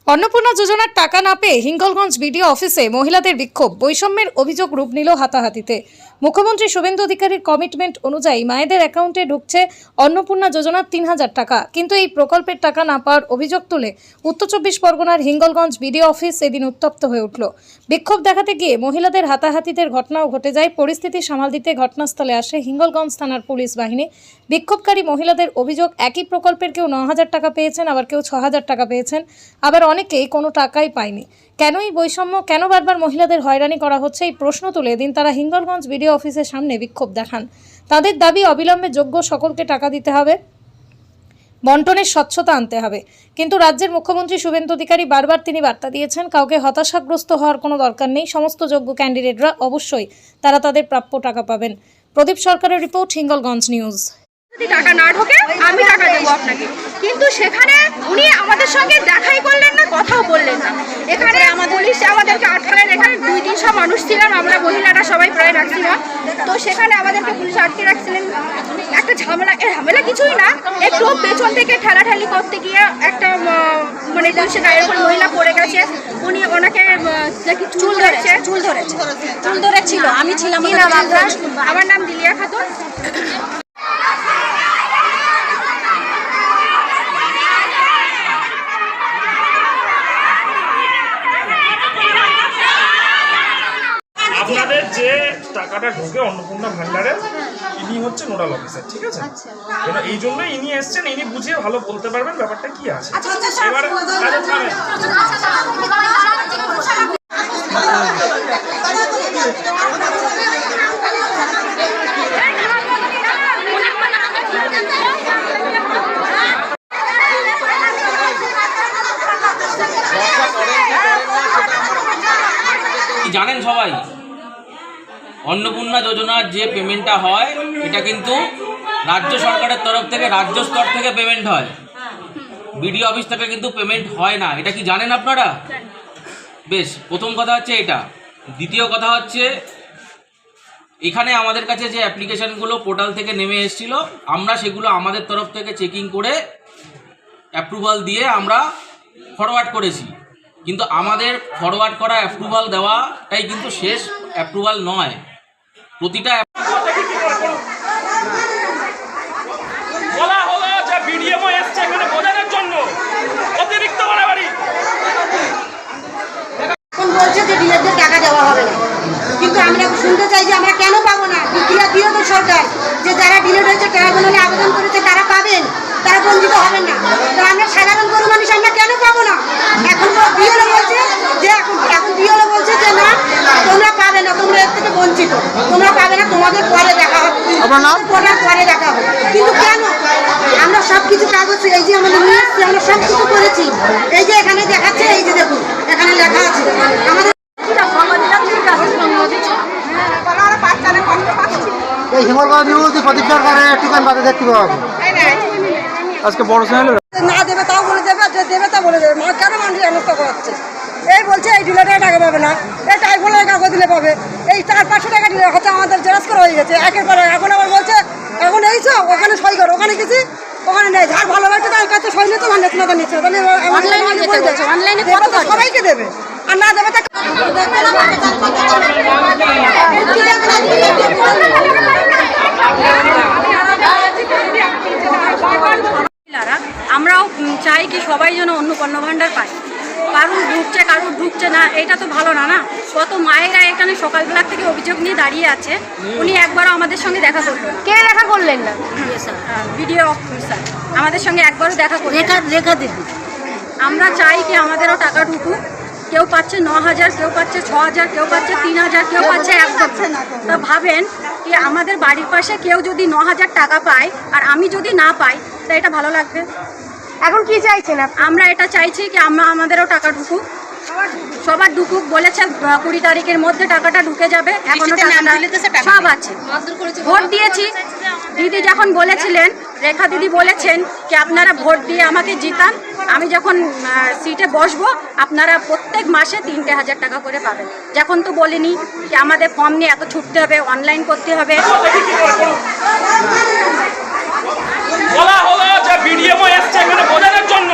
অন্নপূর্ণা যোজনার টাকা না পেয়ে হিঙ্গলগঞ্জ বিডিও অফিসে মহিলাদের বিক্ষোভ। বৈষম্যের অভিযোগ রূপ নিল হাতাহাতিতে। মুখ্যমন্ত্রী শুভেন্দু অধিকারীর কমিটমেন্ট অনুযায়ী মায়েদের অ্যাকাউন্টে ঢুকছে অন্নপূর্ণা যোজনার ৩,০০০ টাকা, কিন্তু এই প্রকল্পের টাকা না পাওয়ার অভিযোগ তুলে উত্তর ২৪ পরগনার হিঙ্গলগঞ্জ বিডিও অফিস এদিন উত্তপ্ত হয়ে উঠল। বিক্ষোভ দেখাতে গিয়ে মহিলাদের হাতাহাতিদের ঘটনাও ঘটে যায়। পরিস্থিতি সামাল দিতে ঘটনাস্থলে আসে হিঙ্গলগঞ্জ থানার পুলিশ বাহিনী। বিক্ষোভকারী মহিলাদের অভিযোগ, একই প্রকল্পের কেউ ৯,০০০ টাকা পেয়েছেন, আবার কেউ ৬,০০০ টাকা পেয়েছেন, আবার অনেকেই কোনো টাকাই পায়নি। কেন এই বৈষম্য, কেন বারবার মহিলাদের হয়রানি করা হচ্ছে, এই প্রশ্ন তুলে দিন তারা হিঙ্গলগঞ্জ বিডিও অফিসের সামনে বিক্ষোভ দেখান। তাদের দাবি, অবিলম্বে যোগ্য সকলকে টাকা দিতে হবে, বন্টনের স্বচ্ছতা আনতে হবে। কিন্তু রাজ্যের মুখ্যমন্ত্রী শুভেন্দু অধিকারী বারবার তিনি বার্তা দিয়েছেন, কাউকে হতাশাগ্রস্ত হওয়ার কোনো দরকার নেই। সমস্ত যোগ্য ক্যান্ডিডেটরা অবশ্যই তারা তাদের প্রাপ্য টাকা পাবেন। প্রদীপ সরকারের রিপোর্ট, হিঙ্গলগঞ্জ নিউজ। যদি টাকা না ঢোকে আমি টাকা দেবো আপনাকে, কিন্তু সেখানে উনি আমাদের সঙ্গে দেখাই করলেন না, কথাও বললেন না। এখানে পুলিশ আমাদেরকে আটকালেন। এখানে 200-300 মানুষ ছিলাম, আমরা মহিলারা সবাই প্রায় ম্যাক্সিমাম। তো সেখানে আমাদেরকে পুলিশ আটকে রাখছিলেন। একটা ঝামেলা কিছুই না, একটু পেছন থেকে ঠেলাঠেলি করতে গিয়ে একটা মানে পুলিশের গায়ের উপর মহিলা পড়ে গেছে। উনি ওনাকে চুল ধরেছিল। আমি ছিলাম, আমার নাম দিলিয়া খাতুন। আপনাদের যে টাকাটা ঢোকে অন্নপূর্ণা ভান্ডারে, ইনি হচ্ছে নোডাল অফিসার, ঠিক আছে? এই জন্য ইনি এসছেন, ইনি বুঝিয়ে ভালো বলতে পারবেন ব্যাপারটা কি আছে। এবার জানেন সবাই, অন্নপূর্ণা যোজনার যে পেমেন্টটা হয় এটা কিন্তু রাজ্য সরকারের তরফ থেকে, রাজ্য স্তর থেকে পেমেন্ট হয়, বিডিও অফিস থেকে কিন্তু পেমেন্ট হয় না। এটা কি জানেন আপনারা? বেশ, প্রথম কথা হচ্ছে এটা। দ্বিতীয় কথা হচ্ছে, এখানে আমাদের কাছে যে অ্যাপ্লিকেশানগুলো পোর্টাল থেকে নেমে এসেছিল, আমরা সেগুলো আমাদের তরফ থেকে চেকিং করে অ্যাপ্রুভাল দিয়ে আমরা ফরওয়ার্ড করেছি। কিন্তু আমাদের ফরওয়ার্ড করা অ্যাপ্রুভাল দেওয়াটাই কিন্তু শেষ অ্যাপ্রুভাল নয়। প্রতিটা বলা হলো যে বিডিএমও এসছে এখানে বোঝানোর জন্য, অতিরিক্ত বাড়াবাড়ি। এখন বলছে যে ডিলেটদের টাকা দেওয়া হবে না, কিন্তু আমরা শুনতে চাই যে আমরা কেন পাবো না? দিও তো সরকার যে যারা ডিলেট হয়েছে, ট্রাইব্যুনালে আবেদন করেছে, তারা পাবেন, তারা বঞ্চিত হবেন না। তো আমরা সাধারণ গরিব মানুষ আমরা কেন পাবো না? এখন তো বিএলও বলছে যে এখন বিএলও বলছে যে না, তোমরা পাবে না, তোমরা এর থেকে বঞ্চিত, তোমরা পাবে না, তোমাদের পরে দেখা হবে, পরে দেখা হবে। কিন্তু কেন? আমরা সব কিছু কাগজ, এই যে আমাদের নিয়ে এসছে, আমরা সব কিছু করেছি। এই যে এখানে দেখাচ্ছে, এই যে দেখুন এখানে লেখা আছে আমাদের এই হিঙ্গলগঞ্জ নিউজ প্রদীপ সরকারের একটুখানি বাদে দেখতে পাওয়া আজকে বড় চ্যানেল না দেবে তাও বলে দেবে, যে দেবে তা বলে দেবে। কেন মানুষ অবস্থা করাচ্ছে? এই বলছে এই ডিলারে টাকা পাবে না, এই টাইফোনের কাগজ দিলে পাবে, এই 400-500 টাকা দিলে হচ্ছে আমাদের জেরাস করা হয়ে গেছে একের পর। এখন আবার বলছে এখন এই সব ওখানে সই করো, ওখানে গেছি ওখানে নেই, যার ভালো লাগছে তার কাছে সই নিতে মানে নিচ্ছে, তাহলে সবাইকে দেবে, আর না দেবে তা আমরাও চাই কি সবাই যেন অন্নপূর্ণা ভান্ডার পায়। কারুর ঢুকছে, কারুর ঢুকছে না, এটা তো ভালো না। কত মায়েরা এখানে সকালবেলা থেকে অভিযোগ নিয়ে দাঁড়িয়ে আছে, উনি একবারও আমাদের সঙ্গে দেখা করলেন। কে দেখা করলেন না? বিডিও অফিসার আমাদের সঙ্গে একবারও দেখা করলেন। রেখা দিদি, আমরা চাই কি আমাদেরও টাকা ঢুকুক। কেউ পাচ্ছে 9,000, কেউ পাচ্ছে 6,000, কেউ পাচ্ছে 3,000, কেউ পাচ্ছে 1,000। তা ভাবেন কি আমাদের বাড়ির পাশে কেউ যদি 9,000 টাকা পায় আর আমি যদি না পাই, তা এটা ভালো লাগবে? এখন কি চাইছেন? আমরা এটা চাইছি কি আমাদেরও টাকা ঢুকুক, সবার ঢুকুক। বলেছে 20 তারিখের মধ্যে টাকাটা ঢুকে যাবে, এখনো সব আছে। ভোট দিয়েছি, দিদি যখন বলেছিলেন, রেখা দিদি বলেছেন কি আপনারা ভোট দিয়ে আমাকে জিতান, আমি যখন সিটে বসবো আপনারা প্রত্যেক মাসে 3,000 টাকা করে পাবেন। যখন তো বলিনি কি আমাদের ফর্ম নিয়ে এত ছুটতে হবে, অনলাইন করতে হবে। বলা হলো যে বিডিএমও এসছে এখানে বোঝানোর জন্য,